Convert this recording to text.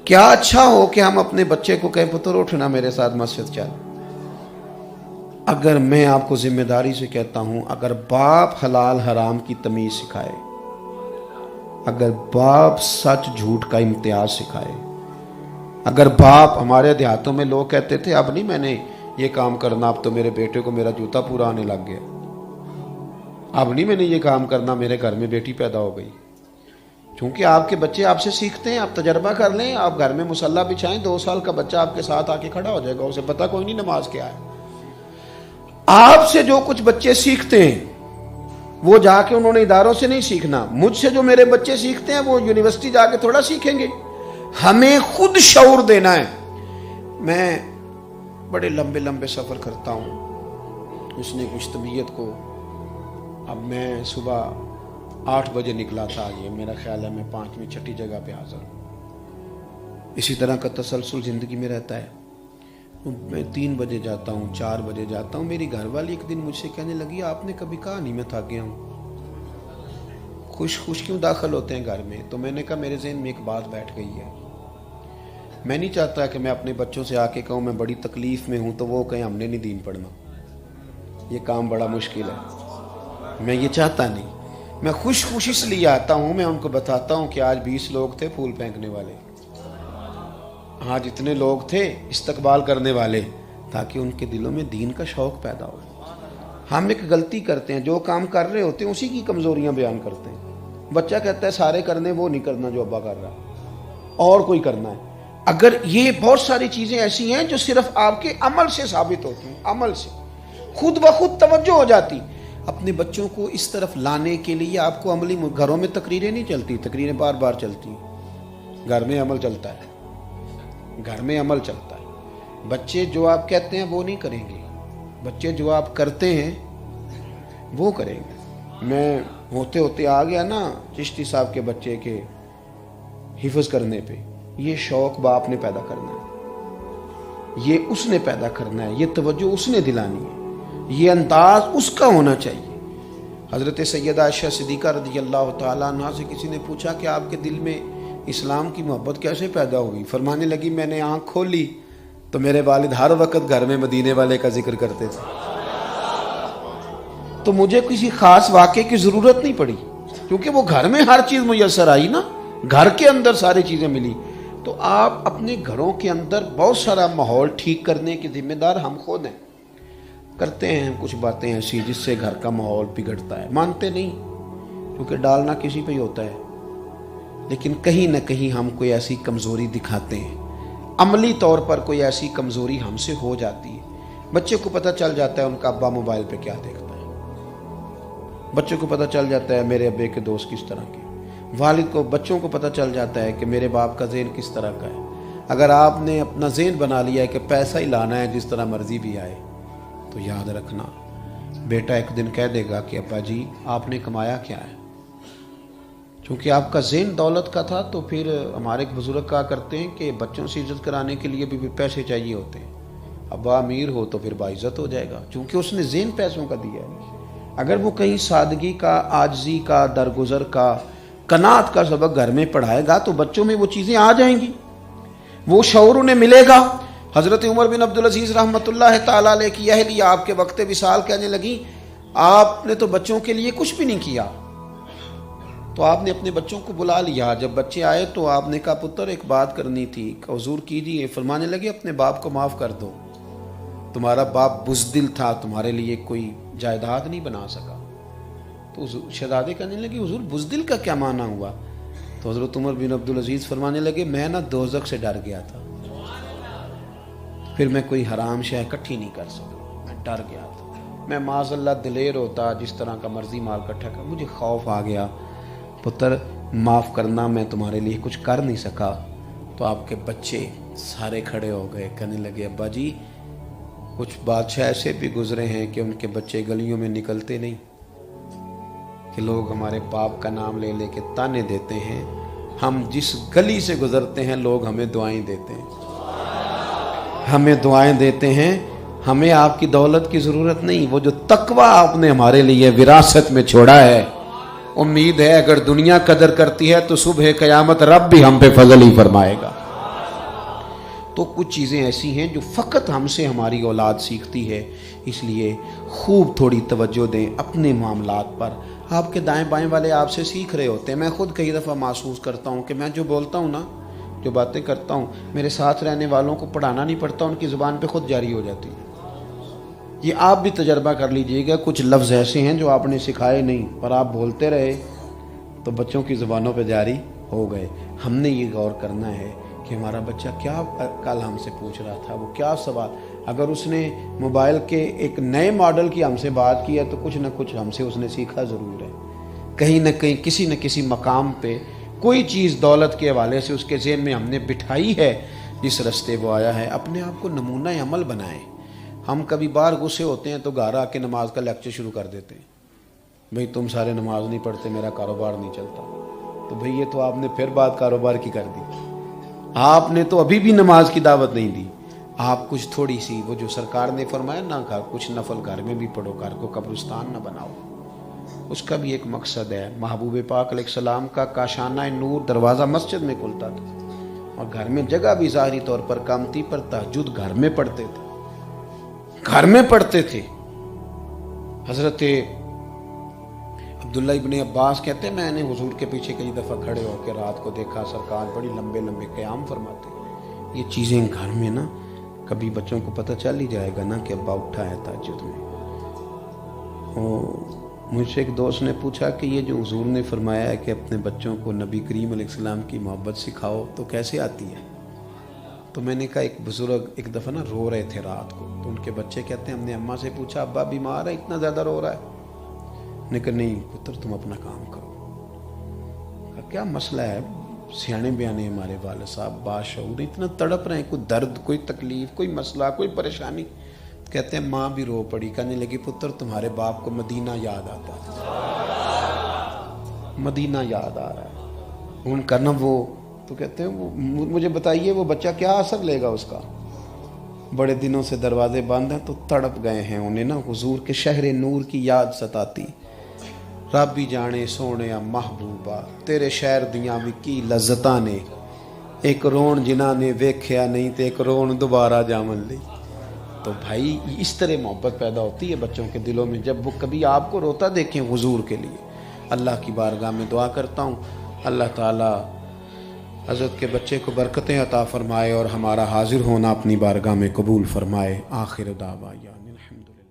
کیا اچھا ہو کہ ہم اپنے بچے کو کہیں پتر اٹھنا میرے ساتھ مسجد چل. اگر میں آپ کو ذمہ داری سے کہتا ہوں، اگر باپ حلال حرام کی تمیز سکھائے، اگر باپ سچ جھوٹ کا امتیاز سکھائے، اگر باپ، ہمارے دیہاتوں میں لوگ کہتے تھے اب نہیں میں نے یہ کام کرنا، اب تو میرے بیٹے کو میرا جوتا پورا آنے لگ گیا، اب نہیں میں نے یہ کام کرنا، میرے گھر میں بیٹی پیدا ہو گئی. چونکہ آپ کے بچے آپ سے سیکھتے ہیں. آپ تجربہ کر لیں، آپ گھر میں مصلی بچھائیں، 2 سال کا بچہ آپ کے ساتھ آ کے کھڑا ہو جائے گا، اسے پتہ کوئی نہیں نماز کیا ہے. آپ سے جو کچھ بچے سیکھتے ہیں وہ جا کے انہوں نے اداروں سے نہیں سیکھنا. مجھ سے جو میرے بچے سیکھتے ہیں وہ یونیورسٹی جا کے تھوڑا سیکھیں گے. ہمیں خود شعور دینا ہے. میں بڑے لمبے لمبے سفر کرتا ہوں، اس نے کچھ طبیعت کو، اب میں صبح 8 بجے نکلا تھا، یہ میرا خیال ہے میں 5ویں 6ٹھی جگہ پہ حاضر ہوں. اسی طرح کا تسلسل زندگی میں رہتا ہے. میں 3 بجے جاتا ہوں، 4 بجے جاتا ہوں. میری گھر والی ایک دن مجھ سے کہنے لگی آپ نے کبھی کہا نہیں میں تھک گیا ہوں، خوش کیوں داخل ہوتے ہیں گھر میں؟ تو میں نے کہا میرے ذہن میں ایک بات بیٹھ گئی ہے، میں نہیں چاہتا کہ میں اپنے بچوں سے آ کے کہوں میں بڑی تکلیف میں ہوں تو وہ کہیں ہم نے نہیں دین پڑھنا، یہ کام بڑا مشکل ہے. میں یہ چاہتا نہیں. میں خوش اس لیے آتا ہوں، میں ان کو بتاتا ہوں کہ آج 20 لوگ تھے پھول پھینکنے والے، آج اتنے لوگ تھے استقبال کرنے والے، تاکہ ان کے دلوں میں دین کا شوق پیدا ہو. ہم ایک غلطی کرتے ہیں، جو کام کر رہے ہوتے ہیں اسی کی کمزوریاں بیان کرتے ہیں. بچہ کہتا ہے سارے کرنے، وہ نہیں کرنا جو ابا کر رہا، اور کوئی کرنا ہے. اگر یہ بہت ساری چیزیں ایسی ہیں جو صرف آپ کے عمل سے ثابت ہوتی ہیں، عمل سے خود بخود توجہ ہو جاتی. اپنے بچوں کو اس طرف لانے کے لیے آپ کو عملی، گھروں میں تقریریں نہیں چلتی، تقریریں بار بار چلتی ہیں، گھر میں عمل چلتا ہے، گھر میں عمل چلتا ہے. بچے جو آپ کہتے ہیں وہ نہیں کریں گے، بچے جو آپ کرتے ہیں وہ کریں گے. میں ہوتے ہوتے آ گیا نا چشتی صاحب کے بچے کے حفظ کرنے پہ. یہ شوق باپ نے پیدا کرنا ہے، یہ اس نے پیدا کرنا ہے، یہ توجہ اس نے دلانی ہے، یہ انداز اس کا ہونا چاہیے. حضرت سیدہ عائشہ صدیقہ رضی اللہ تعالیٰ عنہ سے کسی نے پوچھا کہ آپ کے دل میں اسلام کی محبت کیسے پیدا ہوئی؟ فرمانے لگی میں نے آنکھ کھولی تو میرے والد ہر وقت گھر میں مدینے والے کا ذکر کرتے تھے، تو مجھے کسی خاص واقعے کی ضرورت نہیں پڑی، کیونکہ وہ گھر میں ہر چیز میسر آئی نا، گھر کے اندر ساری چیزیں ملی. تو آپ اپنے گھروں کے اندر بہت سارا ماحول ٹھیک کرنے کی ذمہ دار ہم خود ہیں. کرتے ہیں کچھ باتیں ایسی جس سے گھر کا ماحول بگڑتا ہے، مانتے نہیں کیونکہ ڈالنا کسی پہ ہی ہوتا ہے، لیکن کہیں نہ کہیں ہم کوئی ایسی کمزوری دکھاتے ہیں، عملی طور پر کوئی ایسی کمزوری ہم سے ہو جاتی ہے. بچے کو پتہ چل جاتا ہے ان کا ابا موبائل پہ کیا دیکھتا ہے، بچوں کو پتہ چل جاتا ہے میرے ابے کے دوست کس طرح کے، والد کو، بچوں کو پتہ چل جاتا ہے کہ میرے باپ کا ذہن کس طرح کا ہے. اگر آپ نے اپنا ذہن بنا لیا ہے کہ پیسہ ہی لانا ہے جس طرح مرضی بھی آئے، تو یاد رکھنا بیٹا ایک دن کہہ دے گا کہ ابا جی آپ نے کمایا کیا ہے. چونکہ آپ کا ذہن دولت کا تھا، تو پھر ہمارے ایک بزرگ کہا کرتے ہیں کہ بچوں سے عزت کرانے کے لیے بھی پیسے چاہیے ہوتے ہیں. ابا امیر ہو تو پھر باعزت ہو جائے گا، چونکہ اس نے ذہن پیسوں کا دیا ہے. اگر وہ کہیں سادگی کا، عاجزی کا، درگزر کا، قناعت کا سبق گھر میں پڑھائے گا تو بچوں میں وہ چیزیں آ جائیں گی، وہ شعور انہیں ملے گا. حضرت عمر بن عبدالعزیز رحمۃ اللہ تعالیٰ علیہ کی اہلیہ آپ کے وقت وصال کہنے لگی آپ نے تو بچوں کے لیے کچھ بھی نہیں کیا. تو آپ نے اپنے بچوں کو بلا لیا. جب بچے آئے تو آپ نے کہا پتر ایک بات کرنی تھی، حضور کیجیے. فرمانے لگے اپنے باپ کو معاف کر دو، تمہارا باپ بزدل تھا، تمہارے لیے کوئی جائیداد نہیں بنا سکا. تو شہزادے کہنے لگے حضور بزدل کا کیا معنی ہوا؟ تو حضرت عمر بن عبدالعزیز فرمانے لگے میں نا دوزخ سے ڈر گیا تھا، پھر میں کوئی حرام شے اکٹھی نہیں کر سکا، میں ڈر گیا تھا. میں معاذ اللہ دلیر ہوتا، جس طرح کا مرضی مال اکٹھا کر، مجھے خوف آ گیا. پتر معاف کرنا، میں تمہارے لیے کچھ کر نہیں سکا. تو آپ کے بچے سارے کھڑے ہو گئے، کہنے لگے ابا جی کچھ بادشاہ ایسے بھی گزرے ہیں کہ ان کے بچے گلیوں میں نکلتے نہیں، کہ لوگ ہمارے باپ کا نام لے لے کے تانے دیتے ہیں، ہم جس گلی سے گزرتے ہیں لوگ ہمیں دعائیں دیتے ہیں، ہمیں دعائیں دیتے ہیں. ہمیں آپ کی دولت کی ضرورت نہیں، وہ جو تقوی آپ نے ہمارے لیے وراثت میں چھوڑا ہے، امید ہے اگر دنیا قدر کرتی ہے تو صبح قیامت رب بھی ہم پہ فضل ہی فرمائے گا۔ تو کچھ چیزیں ایسی ہیں جو فقط ہم سے ہماری اولاد سیکھتی ہے، اس لیے خوب تھوڑی توجہ دیں اپنے معاملات پر۔ آپ کے دائیں بائیں والے آپ سے سیکھ رہے ہوتے ہیں۔ میں خود کئی دفعہ محسوس کرتا ہوں کہ میں جو بولتا ہوں نا، جو باتیں کرتا ہوں، میرے ساتھ رہنے والوں کو پڑھانا نہیں پڑتا، ان کی زبان پہ خود جاری ہو جاتی ہے۔ یہ آپ بھی تجربہ کر لیجئے گا، کچھ لفظ ایسے ہیں جو آپ نے سکھائے نہیں پر آپ بولتے رہے تو بچوں کی زبانوں پہ جاری ہو گئے۔ ہم نے یہ غور کرنا ہے کہ ہمارا بچہ کیا کل ہم سے پوچھ رہا تھا، وہ کیا سوال، اگر اس نے موبائل کے ایک نئے ماڈل کی ہم سے بات کی ہے تو کچھ نہ کچھ ہم سے اس نے سیکھا ضرور ہے۔ کہیں نہ کہیں کسی نہ کسی مقام پہ کوئی چیز دولت کے حوالے سے اس کے ذہن میں ہم نے بٹھائی ہے، جس رستے وہ آیا ہے۔ اپنے آپ کو نمونہ عمل بنائیں۔ ہم کبھی باہر غصے ہوتے ہیں تو گھر آ کے نماز کا لیکچر شروع کر دیتے ہیں، بھئی تم سارے نماز نہیں پڑھتے، میرا کاروبار نہیں چلتا۔ تو بھئی یہ تو آپ نے پھر بات کاروبار کی کر دی، آپ نے تو ابھی بھی نماز کی دعوت نہیں دی۔ آپ کچھ تھوڑی سی، وہ جو سرکار نے فرمایا نا، کچھ نفل گھر میں بھی پڑھو، گھر کو قبرستان نہ بناؤ، اس کا بھی ایک مقصد ہے۔ محبوب پاک علیہ السلام کا کاشانہ نور دروازہ مسجد میں کھلتا تھا، اور گھر میں جگہ بھی ظاہری طور پر کم تھی، پر تہجد گھر میں پڑھتے تھے، گھر میں پڑھتے تھے۔ حضرت عبداللہ ابن عباس کہتے ہیں میں نے حضور کے پیچھے کئی دفعہ کھڑے ہو کے رات کو دیکھا، سرکار بڑی لمبے لمبے قیام فرماتے۔ یہ چیزیں گھر میں نا کبھی بچوں کو پتہ چل ہی جائے گا نا کہ ابا اٹھا ہے تہجد میں۔ مجھ سے ایک دوست نے پوچھا کہ یہ جو حضور نے فرمایا ہے کہ اپنے بچوں کو نبی کریم علیہ السلام کی محبت سکھاؤ، تو کیسے آتی ہے؟ تو میں نے کہا ایک بزرگ ایک دفعہ نا رو رہے تھے رات کو، تو ان کے بچے کہتے ہیں ہم نے اماں سے پوچھا ابا بیمار ہے اتنا زیادہ رو رہا ہے؟ نے کہا نہیں پتر تم اپنا کام کرو۔ کہا کیا مسئلہ ہے؟ سیانے بیانے ہمارے والد صاحب باشعور اتنا تڑپ رہے ہیں، کوئی درد، کوئی تکلیف، کوئی مسئلہ، کوئی پریشانی؟ کہتے ہیں ماں بھی رو پڑی، کہنے لگی پتر تمہارے باپ کو مدینہ یاد آتا ہے، مدینہ یاد آ رہا ہے ان کا نا وہ۔ تو کہتے ہیں وہ مجھے بتائیے وہ بچہ کیا اثر لے گا اس کا؟ بڑے دنوں سے دروازے بند ہیں تو تڑپ گئے ہیں، انہیں نا حضور کے شہر نور کی یاد ستاتی۔ رب بھی جانے سونے محبوبہ تیرے شہر دیاں بھی کی لذتاں نے، ایک رون جنہاں نے ویکھیا نہیں تے ایک رون دوبارہ جامن لی۔ تو بھائی اس طرح محبت پیدا ہوتی ہے بچوں کے دلوں میں جب وہ کبھی آپ کو روتا دیکھیں حضور کے لیے۔ اللہ کی بارگاہ میں دعا کرتا ہوں اللہ تعالی حضرت کے بچے کو برکتیں عطا فرمائے اور ہمارا حاضر ہونا اپنی بارگاہ میں قبول فرمائے۔ آخر دعوانا الحمدللہ۔